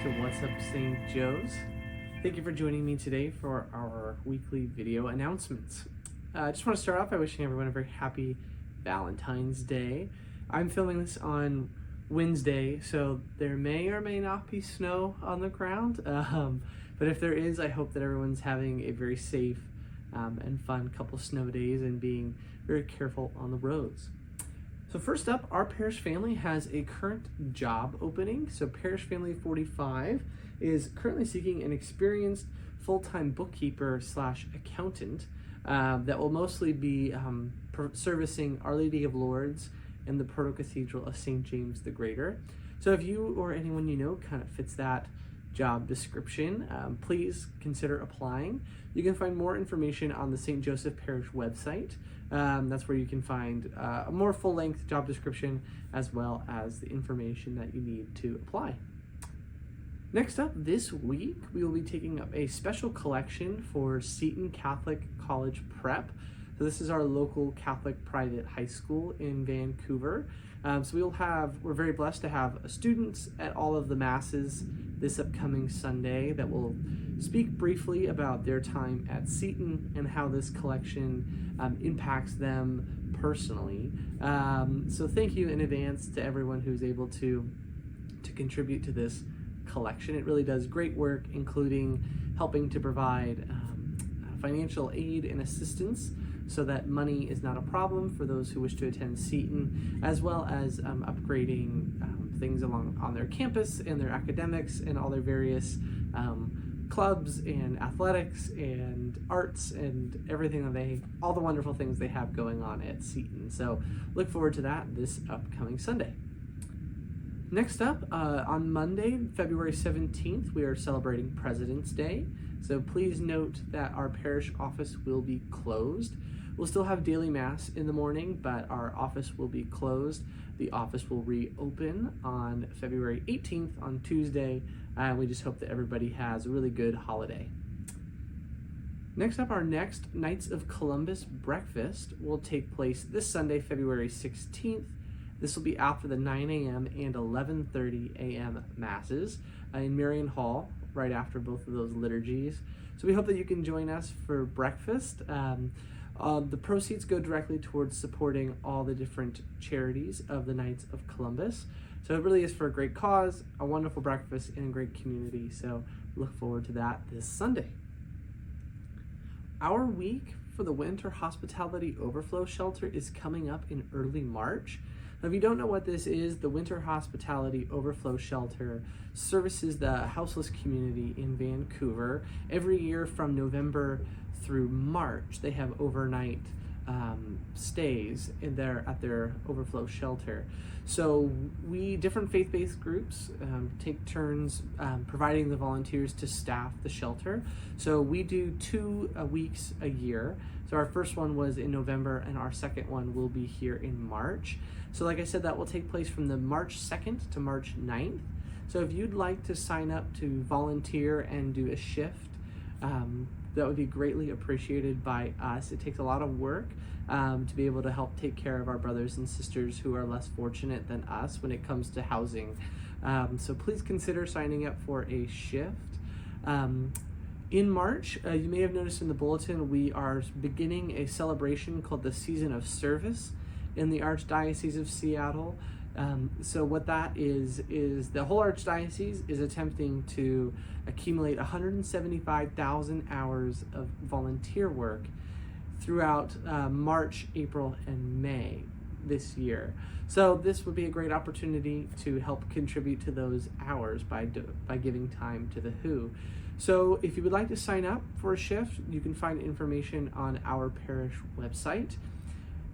to What's Up St. Joe's. Thank you for joining me today for our weekly video announcements. I just want to start off by wishing everyone a very happy Valentine's Day. I'm filming this on Wednesday, so there may or may not be snow on the ground, but if there is, I hope that everyone's having a very safe and fun couple snow days and being very careful on the roads. So first up, our Parish Family has a current job opening. So Parish Family 45 is currently seeking an experienced full-time bookkeeper / accountant that will mostly be servicing Our Lady of Lourdes and the Proto-Cathedral of St. James the Greater. So if you or anyone you know kind of fits that job description, please consider applying. You can find more information on the St. Joseph Parish website. That's where you can find a more full-length job description as well as the information that you need to apply. Next up, this week, we will be taking up a special collection for Seton Catholic College Prep. So this is our local Catholic private high school in Vancouver. So we're very blessed to have students at all of the masses this upcoming Sunday that will speak briefly about their time at Seton and how this collection impacts them personally. So thank you in advance to everyone who's able to contribute to this collection. It really does great work, including helping to provide financial aid and assistance so that money is not a problem for those who wish to attend Seton, as well as upgrading things on their campus and their academics and all their various clubs and athletics and arts and everything all the wonderful things they have going on at Seton. So look forward to that this upcoming Sunday. Next up, on Monday, February 17th, we are celebrating President's Day. So please note that our parish office will be closed. We'll still have daily mass in the morning, but our office will be closed. The office will reopen on February 18th on Tuesday, and we just hope that everybody has a really good holiday. Next up, our next Knights of Columbus breakfast will take place this Sunday, February 16th. This will be after the 9 a.m. and 11:30 a.m. masses in Marion Hall, right after both of those liturgies. So we hope that you can join us for breakfast. The proceeds go directly towards supporting all the different charities of the Knights of Columbus. So it really is for a great cause, a wonderful breakfast, and a great community. So look forward to that this Sunday. Our week for the Winter Hospitality Overflow Shelter is coming up in early March. Now, if you don't know what this is, the Winter Hospitality Overflow Shelter services the houseless community in Vancouver. Every year from November through March, they have overnight stays at their overflow shelter. So different faith-based groups take turns providing the volunteers to staff the shelter. So we do 2 weeks a year. So our first one was in November and our second one will be here in March. So like I said, that will take place from the March 2nd to March 9th. So if you'd like to sign up to volunteer and do a shift, that would be greatly appreciated by us. It takes a lot of work to be able to help take care of our brothers and sisters who are less fortunate than us when it comes to housing. So please consider signing up for a shift. In March, you may have noticed in the bulletin, we are beginning a celebration called the Season of Service in the Archdiocese of Seattle. So what that is the whole Archdiocese is attempting to accumulate 175,000 hours of volunteer work throughout March, April, and May this year. So this would be a great opportunity to help contribute to those hours by giving time to the WHO. So if you would like to sign up for a shift, you can find information on our parish website.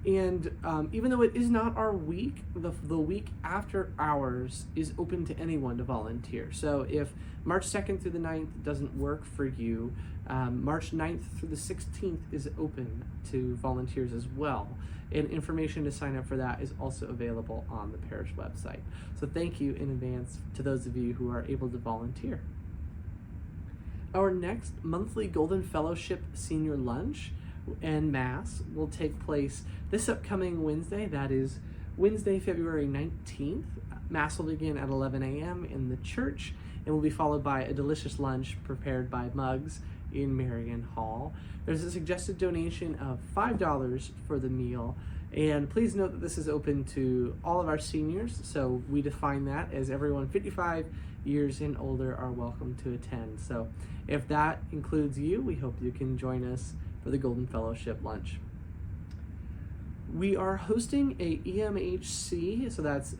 And even though it is not our week, the week after ours is open to anyone to volunteer. So if March 2nd through the 9th doesn't work for you, March 9th through the 16th is open to volunteers as well. And information to sign up for that is also available on the parish website. So thank you in advance to those of you who are able to volunteer. Our next monthly Golden Fellowship Senior Lunch and Mass will take place this upcoming Wednesday. That is Wednesday, February 19th. Mass will begin at 11 a.m. in the church, and will be followed by a delicious lunch prepared by Mugs in Marion Hall. There's a suggested donation of $5 for the meal, and please note that this is open to all of our seniors, so we define that as everyone 55 years and older are welcome to attend. So if that includes you, we hope you can join us for the Golden Fellowship lunch. We are hosting a EMHC, so that's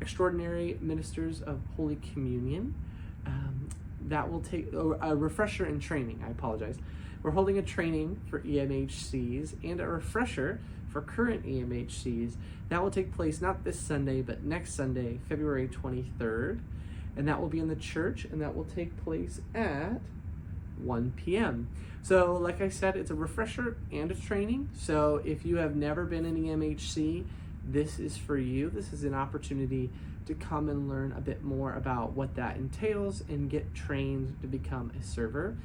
Extraordinary Ministers of Holy Communion. That will take a refresher and training. I apologize. We're holding a training for EMHCs and a refresher for current EMHCs. That will take place not this Sunday, but next Sunday, February 23rd. And that will be in the church, and that will take place at 1 p.m. So like I said, it's a refresher and a training. So if you have never been in EMHC, this is for you. This is an opportunity to come and learn a bit more about what that entails and get trained to become a server.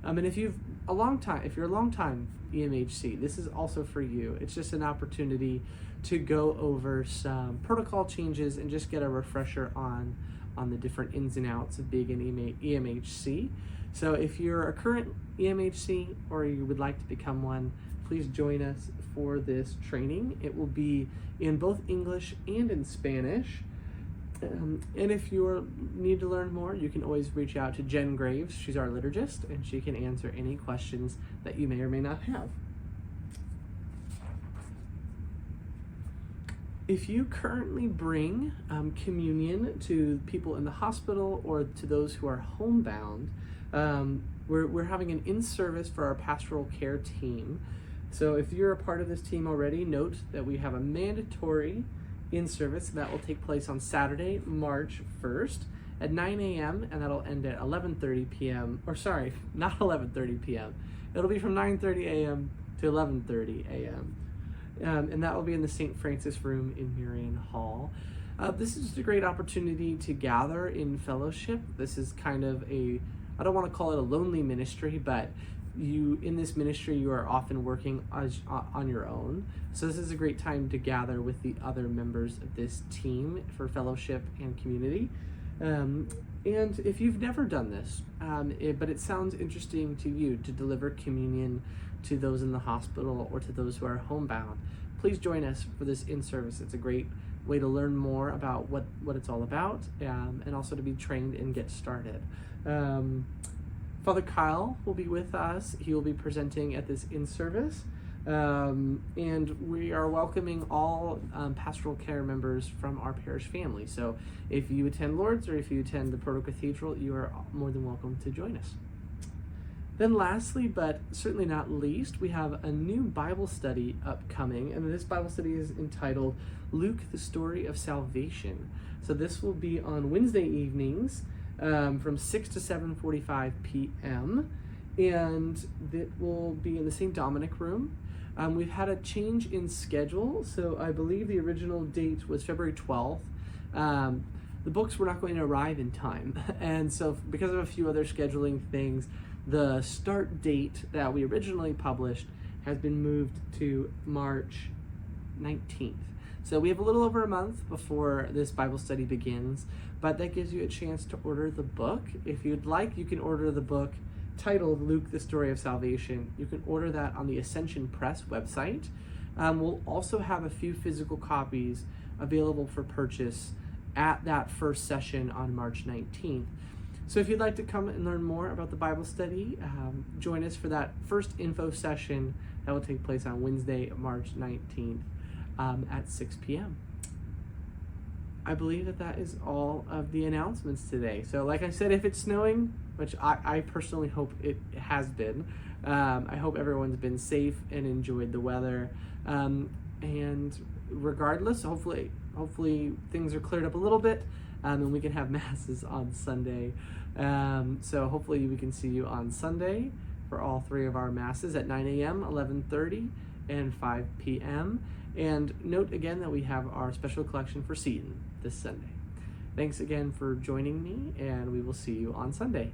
And if you're a long time EMHC, this is also for you. It's just an opportunity to go over some protocol changes and just get a refresher on the different ins and outs of being an EMHC. So if you're a current EMHC or you would like to become one, please join us for this training. It will be in both English and in Spanish. And if you need to learn more, you can always reach out to Jen Graves. She's our liturgist, and she can answer any questions that you may or may not have. If you currently bring communion to people in the hospital or to those who are homebound, we're having an in-service for our pastoral care team. So if you're a part of this team already, note that we have a mandatory in-service that will take place on Saturday, March 1st at 9 a.m. and that'll end at 11:30 p.m. Or sorry, not 11:30 p.m. It'll be from 9:30 a.m. to 11:30 a.m. And that will be in the St. Francis room in Marion Hall. This is just a great opportunity to gather in fellowship. This is kind of I don't want to call it a lonely ministry, but in this ministry, you are often working on your own. So this is a great time to gather with the other members of this team for fellowship and community. And if you've never done this, but it sounds interesting to you to deliver communion to those in the hospital or to those who are homebound, please join us for this in-service. It's a great way to learn more about what it's all about, and also to be trained and get started. Father Kyle will be with us. He will be presenting at this in-service. And we are welcoming all pastoral care members from our parish family. So if you attend Lourdes or if you attend the Proto Cathedral, you are more than welcome to join us. Then lastly, but certainly not least, we have a new Bible study upcoming, and this Bible study is entitled Luke, the Story of Salvation. So this will be on Wednesday evenings from 6 to 7:45 p.m., and it will be in the St. Dominic room. We've had a change in schedule, so I believe the original date was February 12th. The books were not going to arrive in time, and so because of a few other scheduling things, the start date that we originally published has been moved to March 19th. So we have a little over a month before this Bible study begins, but that gives you a chance to order the book. If you'd like, you can order the book titled Luke, the Story of Salvation. You can order that on the Ascension Press website. We'll also have a few physical copies available for purchase at that first session on March 19th. So if you'd like to come and learn more about the Bible study, join us for that first info session that will take place on Wednesday, March 19th at 6 p.m. I believe that is all of the announcements today. So like I said, if it's snowing, which I personally hope it has been, I hope everyone's been safe and enjoyed the weather. And regardless, hopefully things are cleared up a little bit, and we can have masses on Sunday. So hopefully we can see you on Sunday for all three of our masses at 9 a.m., 11:30, and 5 p.m. And note again that we have our special collection for Seton this Sunday. Thanks again for joining me, and we will see you on Sunday.